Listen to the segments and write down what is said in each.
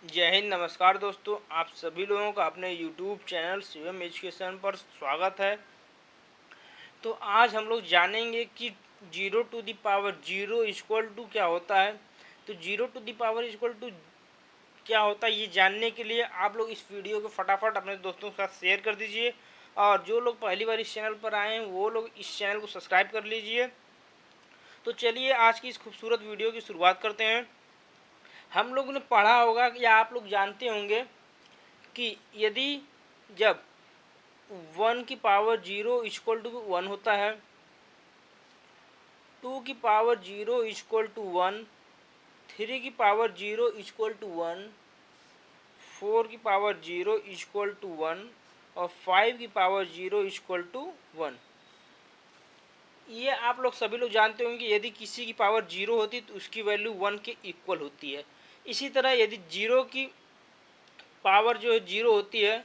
जय हिंद। नमस्कार दोस्तों, आप सभी लोगों का अपने YouTube चैनल शिवम एजुकेशन पर स्वागत है। तो आज हम लोग जानेंगे कि 0 to the power 0 equal to क्या होता है। तो 0 to the power equal to क्या होता है, ये जानने के लिए आप लोग इस वीडियो को फटाफट अपने दोस्तों के साथ शेयर कर दीजिए। और जो लोग पहली बार इस चैनल पर आए हैं वो लोग इस चैनल को सब्सक्राइब कर लीजिए। तो चलिए आज की इस खूबसूरत वीडियो की शुरुआत करते हैं। हम लोगों ने पढ़ा होगा या आप लोग जानते होंगे कि यदि जब 1 की पावर 0 इक्वल टू 1 होता है, 2 की पावर 0 इक्वल टू 1, 3 की पावर 0 इक्वल टू 1, 4 की पावर 0 इक्वल टू 1 और 5 की पावर 0 इक्वल टू 1। ये आप लोग सभी लोग जानते होंगे कि यदि किसी की पावर 0 होती है तो उसकी वैल्यू 1 के इक्वल होती है। इसी तरह यदि 0 की पावर जो है 0 होती है,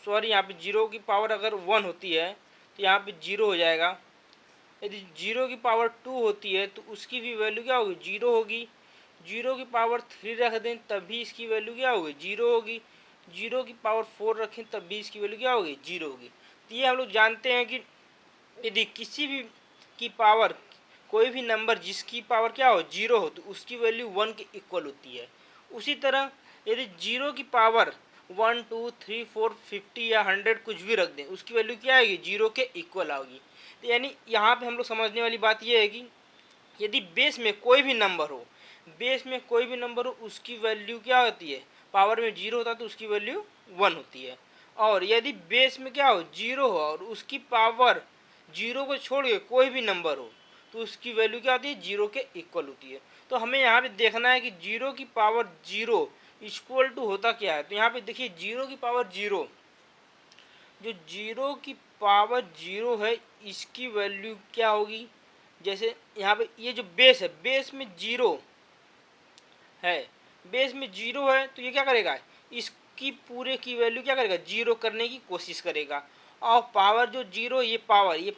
सॉरी यहाँ पे 0 की पावर अगर 1 होती है तो यहाँ पे 0 हो जाएगा। यदि 0 की पावर 2 होती है तो उसकी भी वैल्यू क्या होगी, 0 होगी। 0 की पावर 3 रख दें तब भी इसकी वैल्यू क्या होगी, 0 होगी। 0 की पावर 4 रखें तब भी इसकी वैल्यू क्या होगी, 0 होगी। तो ये हम लोग जानते हैं कि यदि किसी भी की पावर, कोई भी नंबर जिसकी पावर क्या हो, 0 हो, तो उसकी वैल्यू 1 के इक्वल होती है। उसी तरह यदि 0 की पावर 1 2 3 4 50 या 100 कुछ भी रख दें, उसकी वैल्यू क्या आएगी, 0 के इक्वल आएगी। तो यानी यहाँ पे हम लोग समझने वाली बात यह है कि यदि बेस में कोई भी नंबर हो, बेस में कोई भी नंबर हो, उसकी वैल्यू क्या होती है, पावर में 0 होता है तो उसकी वैल्यू 1 होती है। और यदि बेस में क्या हो, 0 हो और उसकी पावर 0 को छोड़ के कोई भी नंबर हो तो उसकी वैल्यू क्या होती है, 0 के इक्वल होती है। तो हमें यहाँ पे देखना है कि 0 की पावर 0 इक्वल टू होता क्या है। तो यहाँ पे देखिए 0 की पावर 0, जो 0 की पावर 0 है इसकी वैल्यू क्या होगी। जैसे यहाँ पे ये जो बेस है, बेस में 0 है, बेस में 0 है तो ये क्या करेगा, इसकी पूरे की वैल्यू क्या करेगा, 0 करने की कोशिश करेगा। और पावर जो 0, ये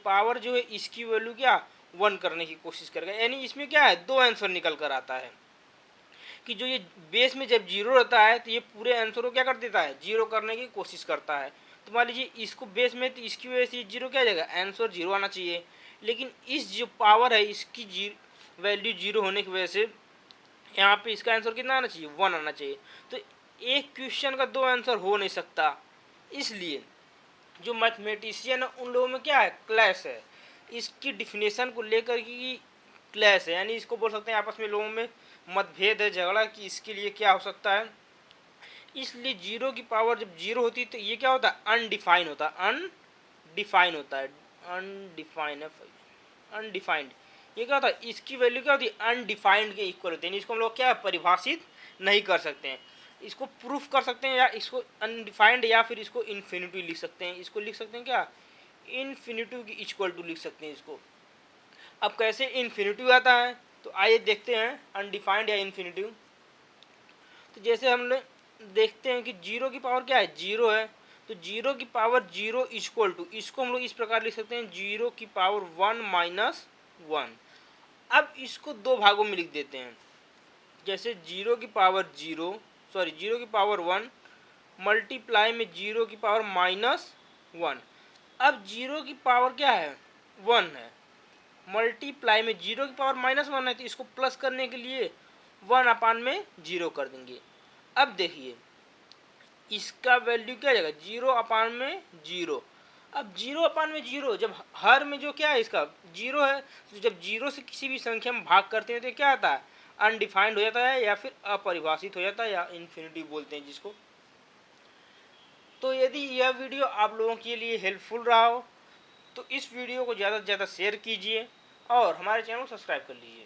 पावर जो है इसकी वैल्यू क्या, 1 करने की कोशिश करेगा। यानी इसमें क्या है, दो आंसर निकल कर आता है कि जो ये बेस में जब 0 रहता है तो ये पूरे आंसर को क्या कर देता है, 0 करने की कोशिश करता है। तो मान लीजिए इसको बेस में, तो इसकी वजह से 0 क्या आ जाएगा, आंसर 0 आना चाहिए। लेकिन इस जो पावर है इसकी वैल्यू 0 होने की वजह से यहाँ पे इसका आंसर कितना आना चाहिए, 1 आना चाहिए। तो एक क्वेश्चन का दो आंसर हो नहीं सकता। इसलिए जो मैथमेटिशियन है उन लोगों में क्या है, क्लैश है। इसकी डिफिनेशन को लेकर की क्लैश है, यानी इसको बोल सकते हैं आपस में लोगों में मतभेद है, झगड़ा कि इसके लिए क्या हो सकता है। इसलिए 0 की पावर जब 0 होती है तो ये क्या होता है, अनडिफाइन होता है, अनडिफाइन होता है, अनडिफाइन है, अनडिफाइंड। ये क्या होता है, इसकी वैल्यू क्या होती है, अनडिफाइंड के इक्वल होती है। इसको हम लोग क्या परिभाषित नहीं कर सकते हैं। इसको प्रूफ कर सकते हैं या इसको अनडिफाइंड या फिर इसको इन्फिनिटी लिख सकते हैं। इसको लिख सकते हैं क्या, इन्फिनिटी की इक्वल टू लिख सकते हैं इसको। अब कैसे इन्फिनिटी आता है, तो आइए देखते हैं अनडिफाइंड या इन्फिनिटी। तो जैसे हमने देखते हैं कि 0 की पावर क्या है, 0 है, तो 0 की पावर 0 इक्वल टू, इसको हम लोग इस प्रकार लिख सकते हैं, 0 की पावर 1 माइनस 1। अब इसको दो भागों में लिख देते हैं। जैसे 0 की पावर 0, सॉरी 0 की पावर 1 मल्टीप्लाई में 0 की पावर माइनस 1। अब 0 की पावर क्या है, 1 है, मल्टीप्लाई में 0 की पावर माइनस 1 है, तो इसको प्लस करने के लिए 1 अपान में 0 कर देंगे। अब देखिए इसका वैल्यू क्या आ जाएगा, 0 अपान में 0। अब 0 अपान में 0, जब हर में जो क्या है इसका 0 है, तो जब 0 से किसी भी संख्या में भाग करते हैं तो क्या आता है, अनडिफाइंड हो जाता है या फिर अपरिभाषित हो जाता है या इन्फिनिटी बोलते हैं जिसको। तो यदि यह वीडियो आप लोगों के लिए हेल्पफुल रहा हो तो इस वीडियो को ज़्यादा से ज़्यादा शेयर कीजिए और हमारे चैनल को सब्सक्राइब कर लीजिए।